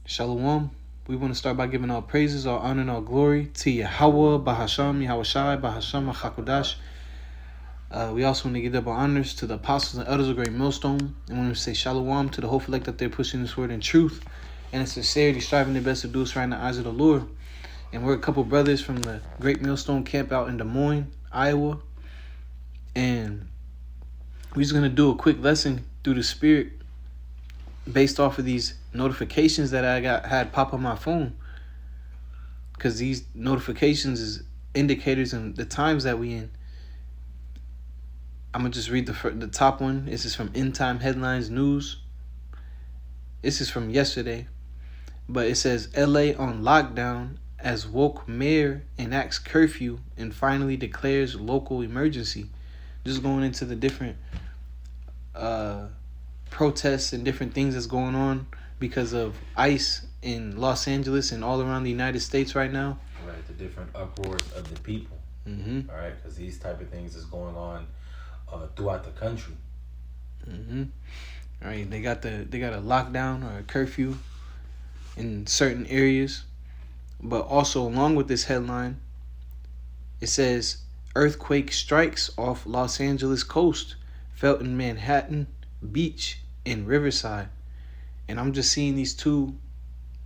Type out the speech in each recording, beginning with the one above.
Shalom. We want to start by giving all praises, all honor, and all glory to Yahweh, Bahasham, Yahushai, Bahasham, HaKodash. We also want to give double honors to the apostles and elders of Great Millstone. And we want to say Shalom to the whole elect that they're pushing this word in truth and in sincerity, striving their best to do us right in the eyes of the Lord. And we're a couple brothers from the Great Millstone camp out in Des Moines, Iowa. And we're just going to do a quick lesson through the Spirit based off of these notifications that I had pop on my phone, because these notifications is indicators and the times that we in. I'm gonna just read the top one. This is from End Time Headlines News. This is from yesterday, but it says LA on lockdown as woke mayor enacts curfew and finally declares local emergency. Just going into the different protests and different things that's going on because of ICE in Los Angeles and all around the United States right now. Right, the different uproars of the people. Mm-hmm. All right, because these type of things is going on throughout the country. Mm-hmm. All right, they got a lockdown or a curfew in certain areas, but also along with this headline, it says earthquake strikes off Los Angeles coast, felt in Manhattan Beach in Riverside. And I'm just seeing these two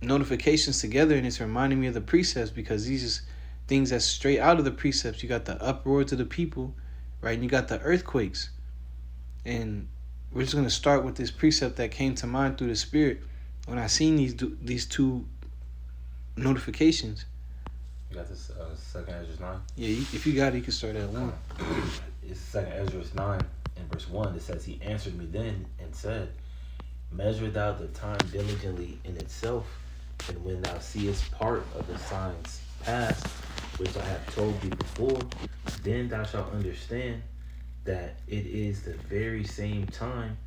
notifications together, and it's reminding me of the precepts, because these is things that's straight out of the precepts. You got the uproar to the people, right? And you got the earthquakes. And we're just going to start with this precept that came to mind through the Spirit when I seen these two notifications. You got this second Ezra 9? Yeah, if you got it, you can start at 1. It's second Ezra 9 in verse 1. It says, he answered me then and said, measure thou the time diligently in itself, and when thou seest part of the signs past, which I have told thee before, then thou shalt understand that it is the very same time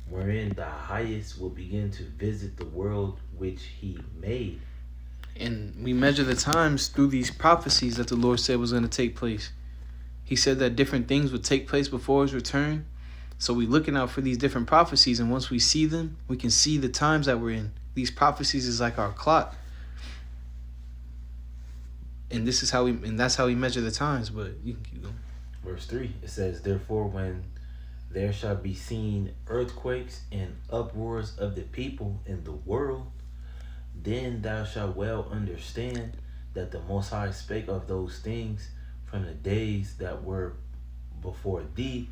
wherein the highest will begin to visit the world which he made. And we measure the times through these prophecies that the Lord said was going to take place. He said that different things would take place before his return. So we're looking out for these different prophecies, and once we see them, we can see the times that we're in. These prophecies is like our clock. And that's how we measure the times, but you can keep going. Verse 3, it says, therefore when there shall be seen earthquakes and uproars of the people in the world, then thou shalt well understand that the Most High spake of those things from the days that were before thee,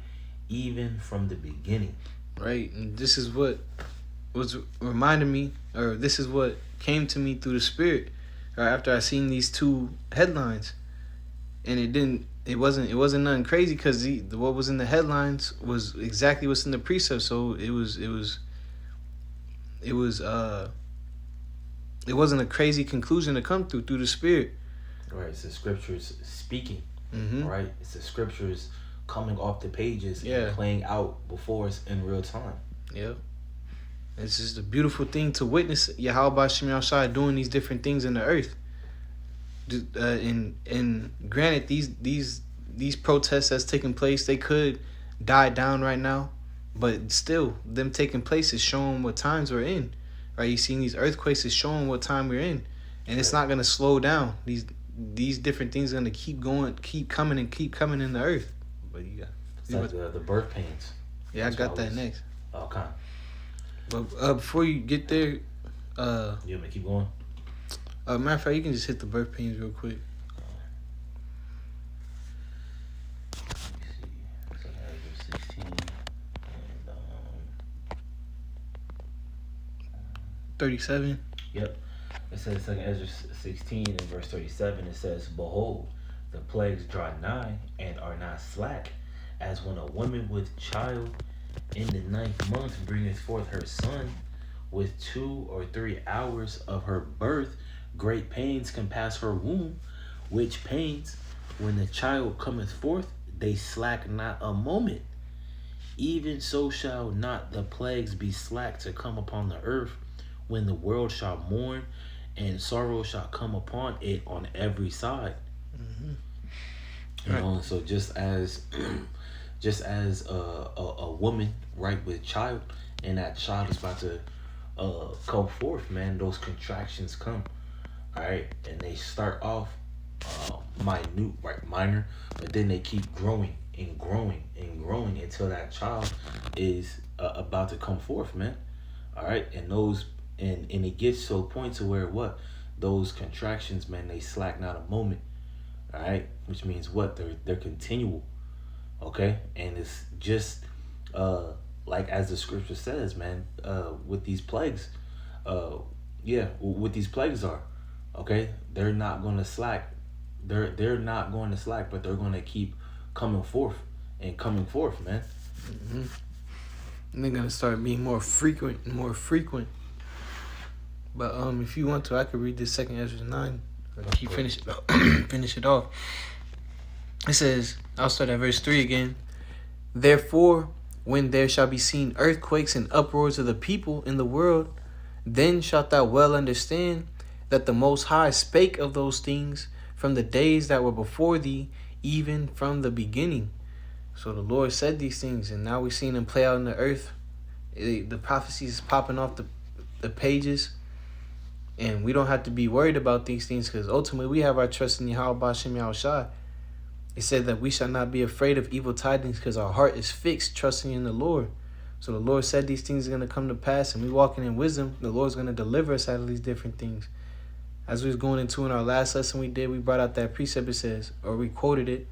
even from the beginning. Right, and this is what was reminding me, or this is what came to me through the Spirit, after I seen these two headlines. And it wasn't nothing crazy, because what was in the headlines was exactly what's in the precept. So it wasn't a crazy conclusion to come through the Spirit. Right, it's the scriptures speaking. Mm-hmm. Right, it's the scriptures coming off the pages, yeah, and playing out before us in real time. Yep. It's just a beautiful thing to witness Yahweh Shem Yahushai doing these different things in the earth. And granted, these protests that's taking place, they could die down right now, but still, them taking place is showing what times we're in. Right, you seeing these earthquakes is showing what time we're in, and it's not gonna slow down. These different things are gonna keep going, keep coming in the earth. But you got it's like the birth pains. Yeah, I got that next. Okay. But before you get there, you want me to keep going? Matter of fact, you can just hit the birth pains real quick. Let me see. Ezra 16 and 37. Yep. It says second Ezra 16 and verse 37. It says, behold, the plagues draw nigh and are not slack, as when a woman with child in the 9th month bringeth forth her son, with 2 or 3 hours of her birth great pains compass her womb, which pains, when the child cometh forth, they slack not a moment. Even so shall not the plagues be slack to come upon the earth, when the world shall mourn, and sorrow shall come upon it on every side. Mm-hmm. You know, so just as a woman, right, with child, and that child is about to come forth, man, those contractions come. All right, and they start off minute, right, minor, but then they keep growing and growing and growing until that child is about to come forth, man. All right, and those and it gets to a point to where what those contractions, man, they slack not a moment. All right, which means what they're continual. Okay, and it's just uh like as the scripture says, man, with these plagues, uh yeah, with these plagues are okay, they're not going to slack. They're not going to slack, but they're going to keep coming forth and coming forth, man. Mm-hmm. And they're gonna start being more frequent and more frequent. But if you want to, I could read this second Ezra 9. Keep finish finish it off. It says, I'll start at verse 3 again. Therefore, when there shall be seen earthquakes and uproars of the people in the world, then shalt thou well understand that the Most High spake of those things from the days that were before thee, even from the beginning. So the Lord said these things, and now we've seen them play out in the earth. The prophecies popping off the pages, and we don't have to be worried about these things because ultimately we have our trust in Yahweh B'Shem Yahushai. It said that we shall not be afraid of evil tidings because our heart is fixed, trusting in the Lord. So the Lord said these things are going to come to pass, and we walking in wisdom, the Lord's going to deliver us out of these different things. As we was going into in our last lesson we brought out that precept. It says, or we quoted it,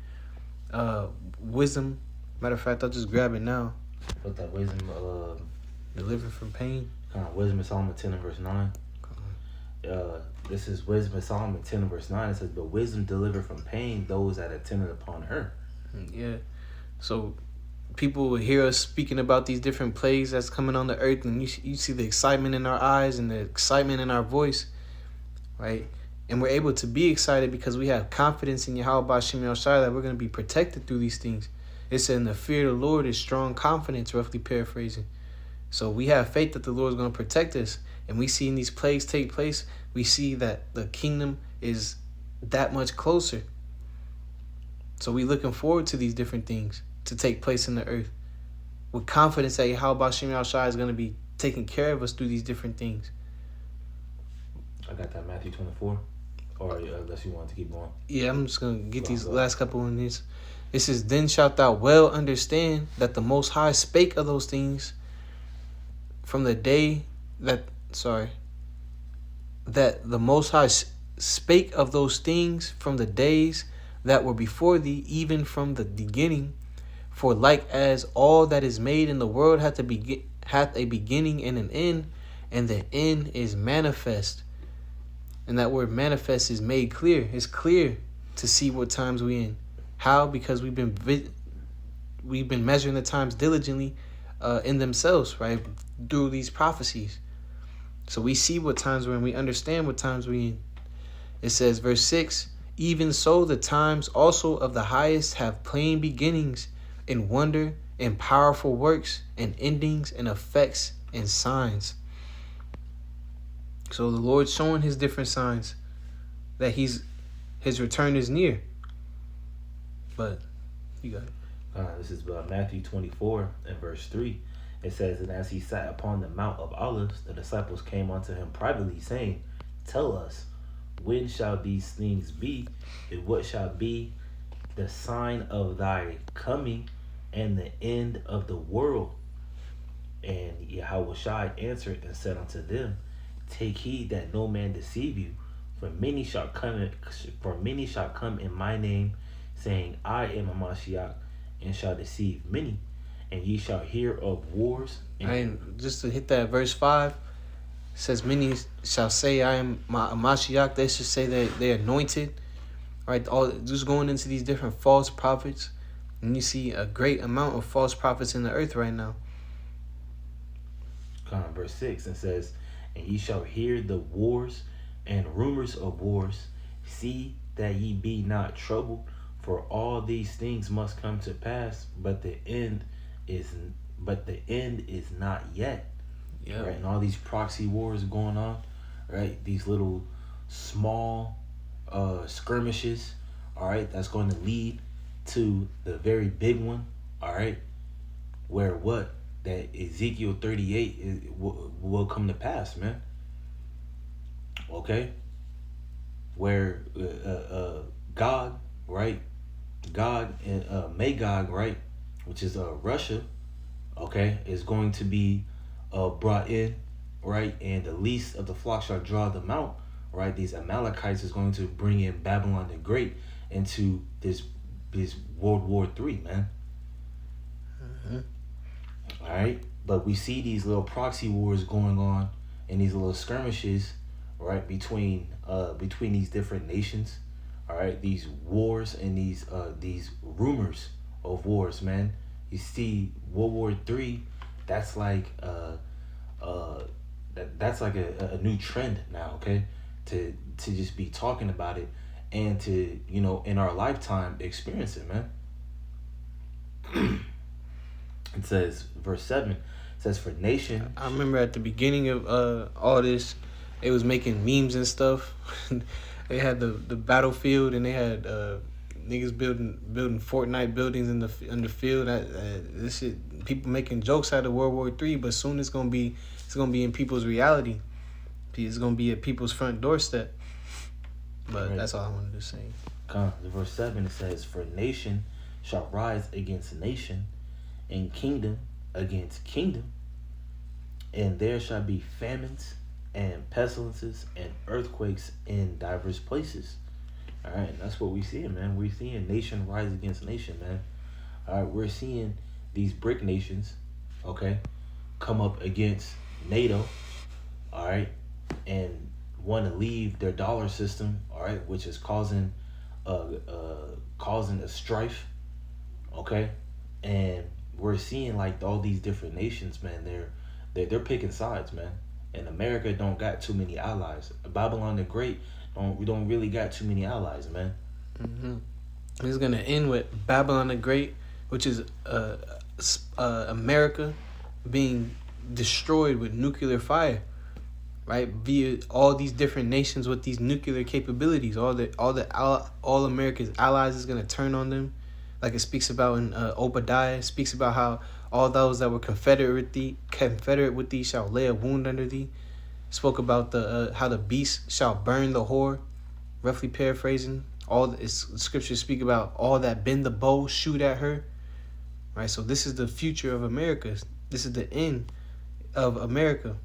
wisdom. Matter of fact, I'll just grab it now. But that wisdom, Delivered from pain. Wisdom of Solomon 10 and verse 9. This is wisdom of Solomon 10 and verse 9. It says, but wisdom delivered from pain those that attended upon her. Yeah. So people will hear us speaking about these different plagues that's coming on the earth, and you see the excitement in our eyes and the excitement in our voice, right? And we're able to be excited because we have confidence in Yahweh B'Shem Yahushai that we're going to be protected through these things. It said, in the fear of the Lord is strong confidence, roughly paraphrasing. So we have faith that the Lord is going to protect us. And we see in these plagues take place, we see that the kingdom is that much closer. So we looking forward to these different things to take place in the earth with confidence that Yahweh B'Shem Yahushai is going to be taking care of us through these different things. I got that Matthew 24. Or unless you want to keep going. Yeah, I'm just going to get these last couple in this. It says, then shalt thou well understand that the Most High spake of those things from the day that the Most High spake of those things from the days that were before thee, even from the beginning. For like as all that is made in the world hath a beginning and an end, and the end is manifest. And that word manifest is made clear. It's clear to see what times we in. How? Because we've been measuring the times diligently in themselves, right? Through these prophecies. So we see what times we're in. We understand what times we're in. It says, verse 6, even so the times also of the highest have plain beginnings and wonder and powerful works and endings and effects and signs. So the Lord's showing his different signs that his return is near. But you got it. This is Matthew 24 and verse 3. It says, and as he sat upon the Mount of Olives, the disciples came unto him privately, saying, tell us, when shall these things be, and what shall be the sign of thy coming and the end of the world? And Yahushua answered and said unto them, take heed that no man deceive you, for many shall come in my name, saying, I am a Mashiach, and shall deceive many. And ye shall hear of wars. And just to hit that verse 5, says many shall say, I am a Mashiach. They should say that they're anointed. Right? All just going into these different false prophets. And you see a great amount of false prophets in the earth right now. Verse 6, it says, and ye shall hear the wars and rumors of wars. See that ye be not troubled, for all these things must come to pass, but the end is not yet. Yeah. Right, and all these proxy wars going on, right? These little small skirmishes, all right, that's going to lead to the very big one, all right, where what? that Ezekiel 38 will come to pass, man. Okay, where Gog, right? Gog and Magog, right, which is Russia, okay, is going to be brought in, right, and the least of the flock shall draw them out, right. These Amalekites is going to bring in Babylon the Great into this World War III, man. All right, but we see these little proxy wars going on and these little skirmishes, right, between these different nations. All right, these wars and these rumors of wars, man. You see, World War III, that's like that's like a new trend now. Okay, to just be talking about it and to, you know, in our lifetime experience it, man. It says, verse 7, it says, for nation. I remember at the beginning of all this, it was making memes and stuff. They had the battlefield, and they had niggas building Fortnite buildings in the field. This shit, people making jokes out of World War III, but soon it's gonna be in people's reality. It's gonna be at people's front doorstep. But right. That's all I wanted to say. Verse 7, it says, for nation shall rise against nation, and kingdom against kingdom, and there shall be famines and pestilences and earthquakes in diverse places. All right, that's what we're seeing, man. We're seeing nation rise against nation, man. All right, we're seeing these BRIC nations, okay, come up against NATO, all right, and want to leave their dollar system, all right, which is causing a strife, okay, and we're seeing like all these different nations, man. They're picking sides, man. And America don't got too many allies. Babylon the Great we don't really got too many allies, man. Mm-hmm. It's gonna end with Babylon the Great, which is America being destroyed with nuclear fire, right? Via all these different nations with these nuclear capabilities. All America's allies is gonna turn on them. Like it speaks about in Obadiah, it speaks about how all those that were confederate with thee shall lay a wound under thee. Spoke about the how the beast shall burn the whore, roughly paraphrasing. All the scriptures speak about all that bend the bow, shoot at her. Right, so this is the future of America. This is the end of America,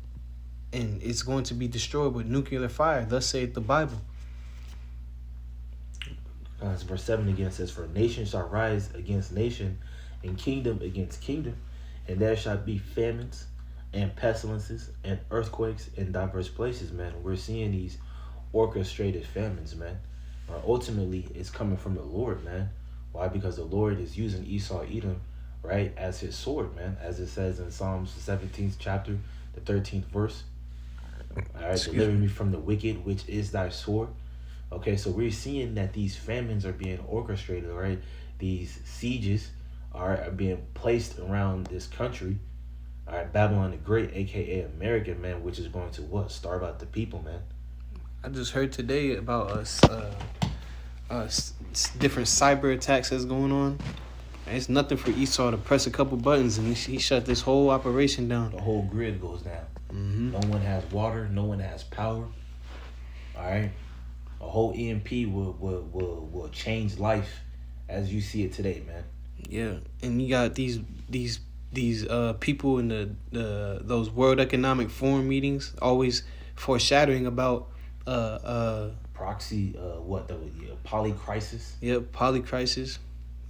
and it's going to be destroyed with nuclear fire. Thus saith the Bible. Verse 7 again says, for nation shall rise against nation, and kingdom against kingdom, and there shall be famines and pestilences and earthquakes in diverse places, man. We're seeing these orchestrated famines, man. Ultimately, it's coming from the Lord, man. Why? Because the Lord is using Esau, Edom, right, as his sword, man, as it says in Psalms 17th chapter, the 13th verse. All right, deliver me from the wicked, which is thy sword. Okay, so we're seeing that these famines are being orchestrated, right? These sieges are being placed around this country. All right, Babylon the Great, a.k.a. America, man, which is going to what? Starve out the people, man. I just heard today about different cyber attacks that's going on. It's nothing for Esau to press a couple buttons and he shut this whole operation down. The whole grid goes down. Mm-hmm. No one has water. No one has power. All right. A whole EMP will change life as you see it today, man. Yeah, and you got these people in those World Economic Forum meetings always foreshadowing about proxy the polycrisis. Yeah, polycrisis,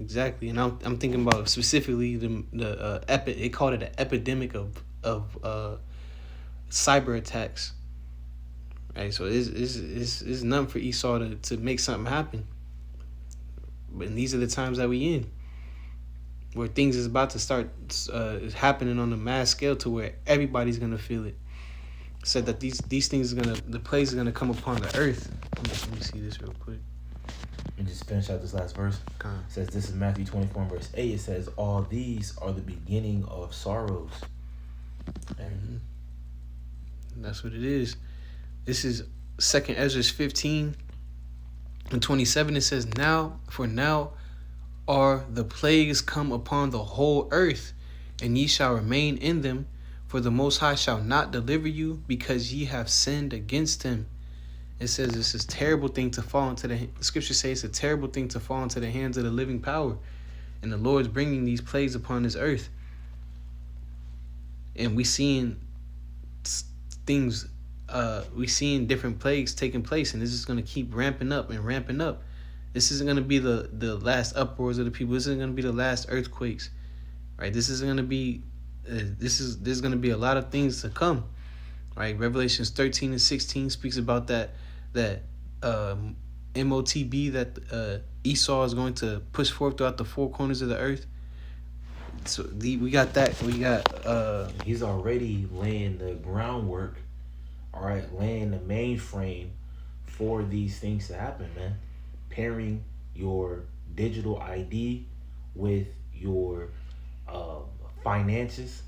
exactly. And I'm thinking about specifically the they called it an epidemic of cyber attacks. Right, so it's nothing for Esau to make something happen. But these are the times that we in, where things is about to start happening on a mass scale to where everybody's gonna feel it. Said that these things the plagues is gonna come upon the earth. Let me see this real quick. And just finish out this last verse. It says, this is Matthew 24 verse 8. It says, all these are the beginning of sorrows. Mm-hmm. That's what it is. This is 2 Ezra 15 and 27. It says, now are the plagues come upon the whole earth, and ye shall remain in them, for the Most High shall not deliver you, because ye have sinned against him. It says this is a terrible thing to fall into the scripture says it's a terrible thing to fall into the hands of the living power, and the Lord's bringing these plagues upon this earth, and we seeing things, we seeing different plagues taking place, and this is going to keep ramping up and ramping up. This isn't going to be the last uproars of the people. This isn't going to be the last earthquakes, right? This isn't going to be. There's going to be a lot of things to come, right? Revelations 13 and 16 speaks about that MOTB that Esau is going to push forth throughout the four corners of the earth. So we got that. We got he's already laying the groundwork, all right, laying the mainframe for these things to happen, man. Pairing your digital ID with your finances,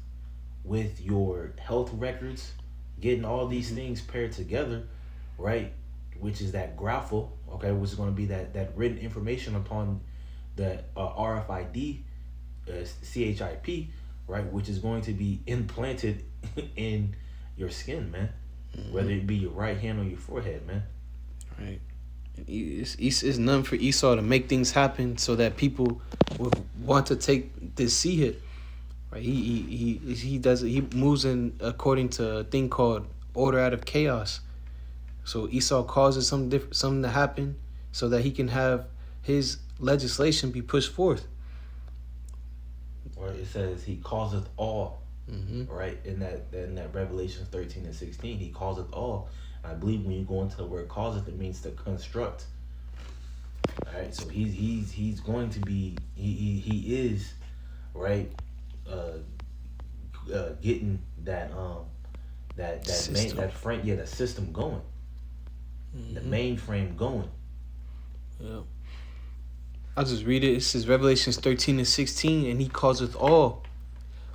with your health records, getting all these things paired together, right? Which is that graphle, okay, which is going to be that written information upon the RFID, CHIP, right, which is going to be implanted in your skin, man. Whether it be your right hand or your forehead, man. Right. It's nothing for Esau to make things happen so that people would want to take this see hit. Right. He moves in according to a thing called order out of chaos. So Esau causes something to happen so that he can have his legislation be pushed forth. Right. It says he causeth all. Right. In that Revelation 13 and 16, he causeth all. I believe when you go into the word causeth, it means to construct. All right. So he's going to be he is right. Getting that frame, the system going, the mainframe going. Yeah. I'll just read it. It says Revelations 13 and 16, and he causeth all,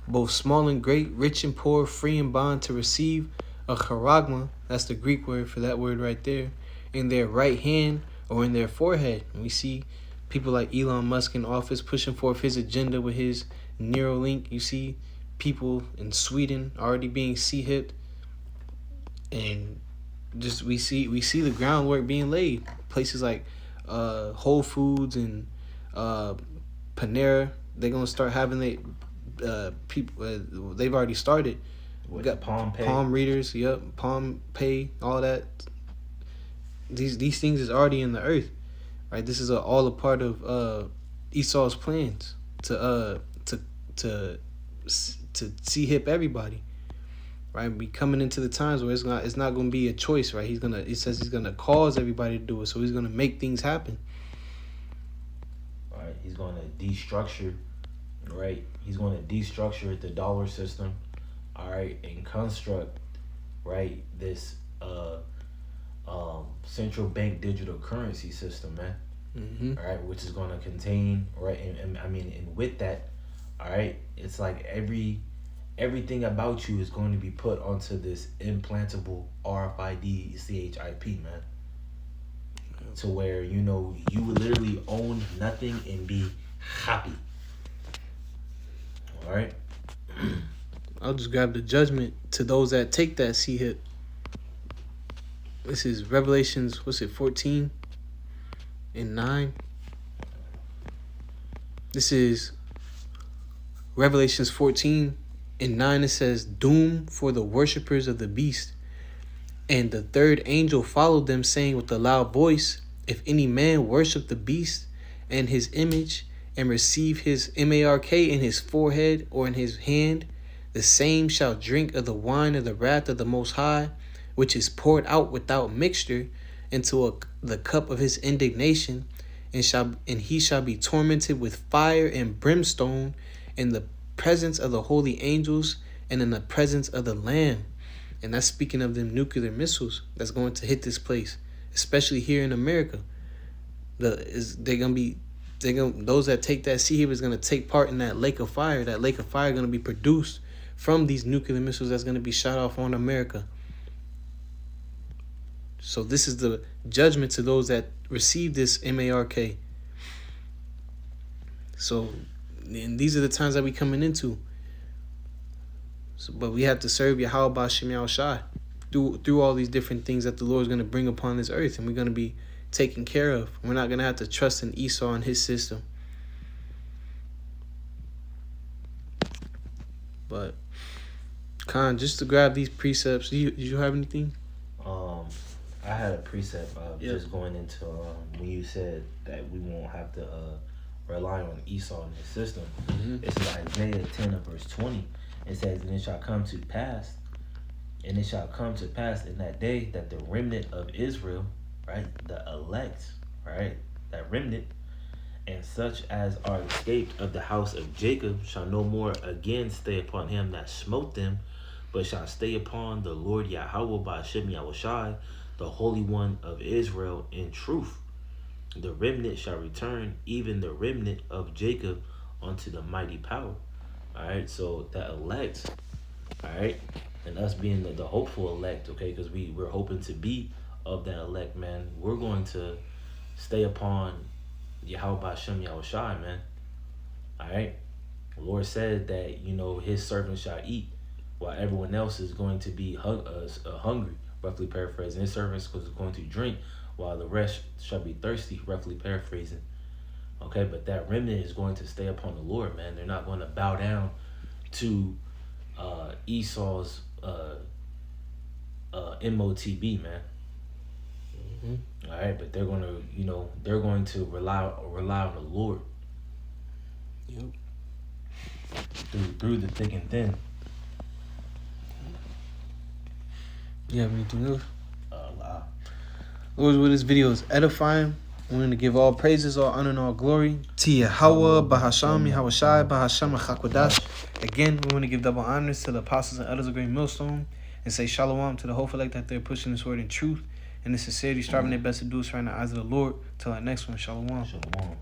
both small and great, rich and poor, free and bond, to receive a charagma, that's the Greek word for that word right there, in their right hand or in their forehead. And we see people like Elon Musk in office pushing forth his agenda with his Neuralink. You see people in Sweden already being sea-hipped, and just we see the groundwork being laid. Places like Whole Foods and Panera, they're gonna start having people. They've already started. We got Palm Pay, Palm readers, yep, Palm Pay, all that. These things is already in the earth, right? This is all a part of Esau's plans to see hip everybody, right? We coming into the times where it's not going to be a choice, right? It says he's gonna cause everybody to do it, so he's gonna make things happen. All right, he's going to destructure, right? He's going to destructure the dollar system, all right, and construct, right, this central bank digital currency system, man. All right, which is going to contain, right, and with that, all right, it's like everything about you is going to be put onto this implantable RFID CHIP, man. To where, you would literally own nothing and be happy. All right. I'll just grab the judgment to those that take that C-hip. This is Revelations, 14 and 9. This is Revelations 14 and 9. It says, doom for the worshippers of the beast. And the third angel followed them, saying with a loud voice, if any man worship the beast and his image, and receive his mark in his forehead or in his hand, the same shall drink of the wine of the wrath of the Most High, which is poured out without mixture into the cup of his indignation, and he shall be tormented with fire and brimstone in the presence of the holy angels and in the presence of the Lamb. And that's speaking of them nuclear missiles that's going to hit this place, especially here in America. Those that take that sea is going to take part in that lake of fire. That lake of fire going to be produced from these nuclear missiles that's going to be shot off on America. So this is the judgment to those that receive this MARK. So, and these are the times that we coming into, So, but we have to serve Yahweh B'Hashem Yahushai through all these different things that the Lord is going to bring upon this earth, and we're going to be taken care of. We're not going to have to trust in Esau and his system. But Khan, just to grab these precepts, did you have anything? I had a precept just going into when you said that we won't have to rely on Esau and his system. It's in Isaiah 10 and verse 20. It says, and it shall come to pass in that day that the remnant of Israel, right, the elect, right, that remnant, and such as are escaped of the house of Jacob shall no more again stay upon him that smote them, but shall stay upon the Lord Yahweh B'Hashem Yahushai, the Holy One of Israel, in truth. The remnant shall return, even the remnant of Jacob, unto the mighty power. All right, so the elect, all right, and us being the hopeful elect, okay, because we're hoping to be of that elect, man. We're going to stay upon Yahweh B'Hashem Yahushai, man. All right, the Lord said that, you know, his servants shall eat while everyone else is going to be hungry, roughly paraphrasing. His servants is going to drink while the rest shall be thirsty, roughly paraphrasing. Okay, but that remnant is going to stay upon the Lord, man. They're not going to bow down to Esau's MOTB, man. All right, but they're going to, you know, they're going to rely on the Lord. Yep. Through the thick and thin. You have anything else? Lord, with this video is edifying. We're going to give all praises, all honor, and all glory to Yahweh, B'Hasham, Yahushai, B'Hasham, Chakodash. Again, we want to give double honors to the apostles and elders of Great Millstone and say shalom to the hopeful elect that they're pushing this word in truth and in sincerity, striving their best to do us right in the eyes of the Lord. Till our next one, shalom. Shalom.